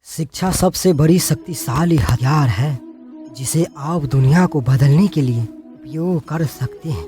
शिक्षा सबसे बड़ी शक्तिशाली हथियार है जिसे आप दुनिया को बदलने के लिए उपयोग कर सकते हैं।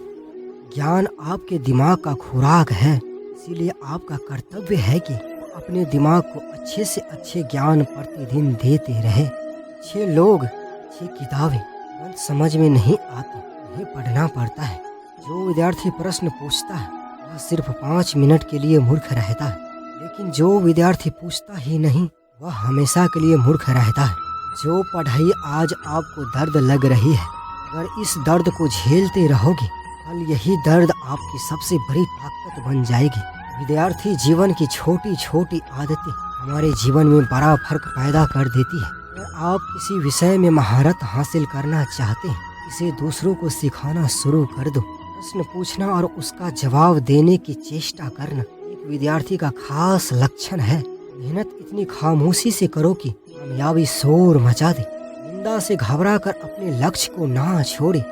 ज्ञान आपके दिमाग का खुराक है, इसीलिए आपका कर्तव्य है कि अपने दिमाग को अच्छे से अच्छे ज्ञान प्रतिदिन देते रहे। अच्छे लोग, अच्छी किताबें तुरंत समझ में नहीं आती, उन्हें पढ़ना पड़ता है। जो विद्यार्थी प्रश्न पूछता है वह सिर्फ 5 मिनट के लिए मूर्ख रहता है, लेकिन जो विद्यार्थी पूछता ही नहीं वह हमेशा के लिए मूर्ख रहता है। जो पढ़ाई आज आपको दर्द लग रही है, अगर इस दर्द को झेलते रहोगे कल यही दर्द आपकी सबसे बड़ी ताकत बन जाएगी। विद्यार्थी जीवन की छोटी छोटी आदतें हमारे जीवन में बड़ा फर्क पैदा कर देती है। अगर आप किसी विषय में महारत हासिल करना चाहते हैं, इसे दूसरों को सिखाना शुरू कर दो। प्रश्न पूछना और उसका जवाब देने की चेष्टा करना एक विद्यार्थी का खास लक्षण है। मेहनत इतनी खामोशी से करो कि कामयाबी शोर मचा दे। निंदा से घबरा कर अपने लक्ष्य को ना छोड़े।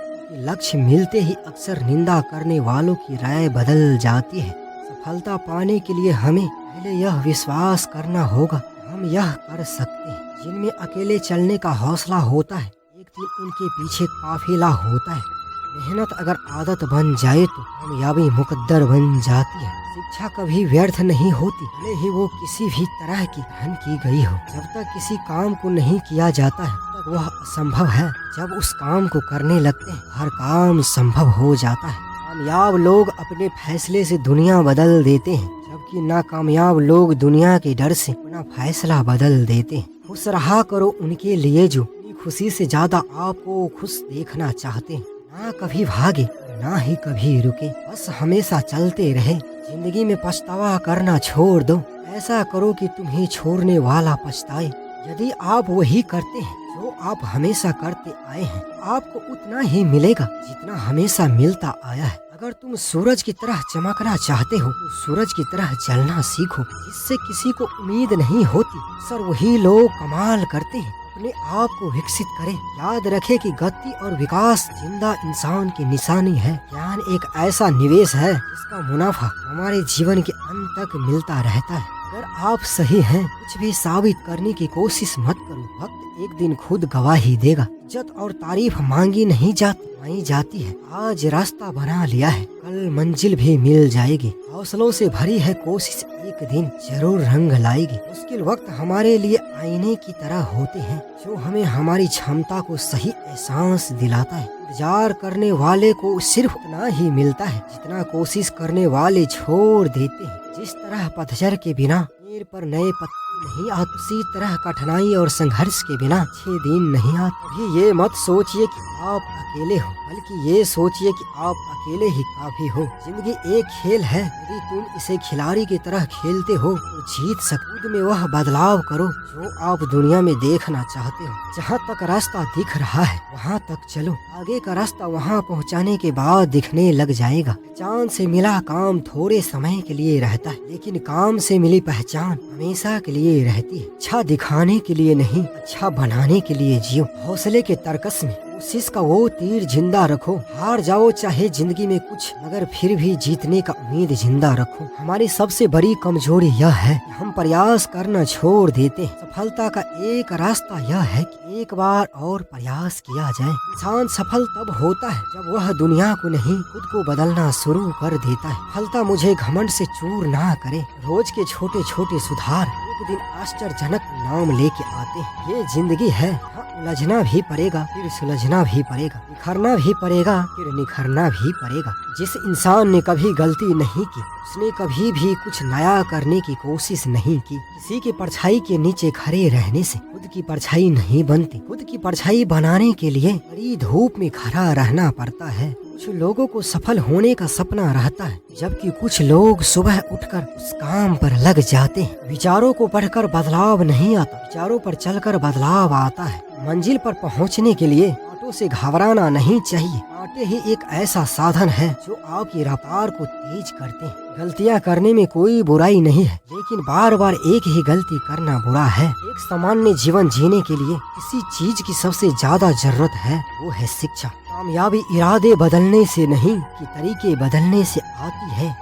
लक्ष्य मिलते ही अक्सर निंदा करने वालों की राय बदल जाती है। सफलता पाने के लिए हमें पहले यह विश्वास करना होगा हम यह कर सकते हैं। जिनमें अकेले चलने का हौसला होता है, एक दिन उनके पीछे काफिला होता है। मेहनत अगर आदत बन जाए तो कामयाबी मुकद्दर बन जाती है। शिक्षा कभी व्यर्थ नहीं होती, भले ही वो किसी भी तरह की ग्रहण की गई हो। जब तक किसी काम को नहीं किया जाता है तब वह असंभव है। जब उस काम को करने लगते हैं हर काम संभव हो जाता है। कामयाब लोग अपने फैसले से दुनिया बदल देते हैं, जबकि नाकामयाब लोग दुनिया के डर से अपना फैसला बदल देते हैं। खुश रहा करो उनके लिए जो खुशी से ज्यादा आपको खुश देखना चाहते हैं। ना कभी भागे ना ही कभी रुके, बस हमेशा चलते रहे। जिंदगी में पछतावा करना छोड़ दो, ऐसा करो कि तुम्हें छोड़ने वाला पछताए। यदि आप वही करते हैं जो आप हमेशा करते आए हैं, आपको उतना ही मिलेगा जितना हमेशा मिलता आया है। अगर तुम सूरज की तरह चमकना चाहते हो तो सूरज की तरह जलना सीखो, जिससे किसी को उम्मीद नहीं होती। अक्सर वही लोग कमाल करते हैं। अपने आप को विकसित करें। याद रखें कि गति और विकास जिंदा इंसान की निशानी है। ज्ञान एक ऐसा निवेश है जिसका मुनाफा हमारे जीवन के अंत तक मिलता रहता है। अगर आप सही हैं, कुछ भी साबित करने की कोशिश मत करो। वक्त एक दिन खुद गवाही देगा। इज्जत और तारीफ मांगी नहीं जाती है। आज रास्ता बना लिया है, कल मंजिल भी मिल जाएगी। हौसलों से भरी है कोशिश एक दिन जरूर रंग लाएगी। मुश्किल वक्त हमारे लिए आईने की तरह होते हैं जो हमें हमारी क्षमता को सही एहसास दिलाता है। इंतजार करने वाले को सिर्फ उतना ही मिलता है जितना कोशिश करने वाले छोड़ देते हैं। जिस तरह पतझड़ के बिना पेड़ पर नए पत्ते नहीं आते, उसी तरह कठिनाई और संघर्ष के बिना अच्छे दिन नहीं आते। अभी ये मत सोचिए कि आप अकेले हो, बल्कि ये सोचिए कि आप अकेले ही काफी हो। जिंदगी एक खेल है, यदि तुम इसे खिलाड़ी की तरह खेलते हो तो जीत सकते। खुद में वह बदलाव करो जो आप दुनिया में देखना चाहते हो। जहाँ तक रास्ता दिख रहा है वहाँ तक चलो। आगे का रास्ता वहाँ पहुँचाने के बाद दिखने लग जाएगा। पहचान से मिला काम थोड़े समय के लिए रहता है, लेकिन काम से मिली पहचान हमेशा के लिए रहती है। अच्छा दिखाने के लिए नहीं, अच्छा बनाने के लिए जियो। हौसले के तरकस में कोशिश का वो तीर जिंदा रखो। हार जाओ चाहे जिंदगी में कुछ, मगर फिर भी जीतने का उम्मीद जिंदा रखो। हमारी सबसे बड़ी कमजोरी यह है कि हम प्रयास करना छोड़ देते हैं। सफलता का एक रास्ता यह है कि एक बार और प्रयास किया जाए। इंसान सफल तब होता है जब वह दुनिया को नहीं खुद को बदलना शुरू कर देता है। सफलता मुझे घमंड से चूर ना करे। रोज के छोटे छोटे सुधार एक दिन आश्चर्यजनक नाम लेके आते हैं। ये जिंदगी है, उलझना भी पड़ेगा, फिर सुलझना भी पड़ेगा, निखरना भी पड़ेगा, फिर निखरना भी पड़ेगा। जिस इंसान ने कभी गलती नहीं की, उसने कभी भी कुछ नया करने की कोशिश नहीं की। किसी की परछाई के नीचे खड़े रहने से खुद की परछाई नहीं बनती। खुद की परछाई बनाने के लिए कड़ी धूप में खड़ा रहना पड़ता है। कुछ लोगों को सफल होने का सपना रहता है, जबकि कुछ लोग सुबह उठकर उस काम पर लग जाते हैं। विचारों को पढ़कर बदलाव नहीं आता, विचारों पर चलकर बदलाव आता है। मंजिल पर पहुंचने के लिए कांटों से घबराना नहीं चाहिए। कांटे ही एक ऐसा साधन है जो आपकी रफ्तार को तेज करते हैं। गलतियां करने में कोई बुराई नहीं है, लेकिन बार बार एक ही गलती करना बुरा है। एक सामान्य जीवन जीने के लिए किसी चीज की सबसे ज्यादा जरूरत है, वो है शिक्षा। कामयाबी इरादे बदलने से नहीं कि तरीके बदलने से आती है।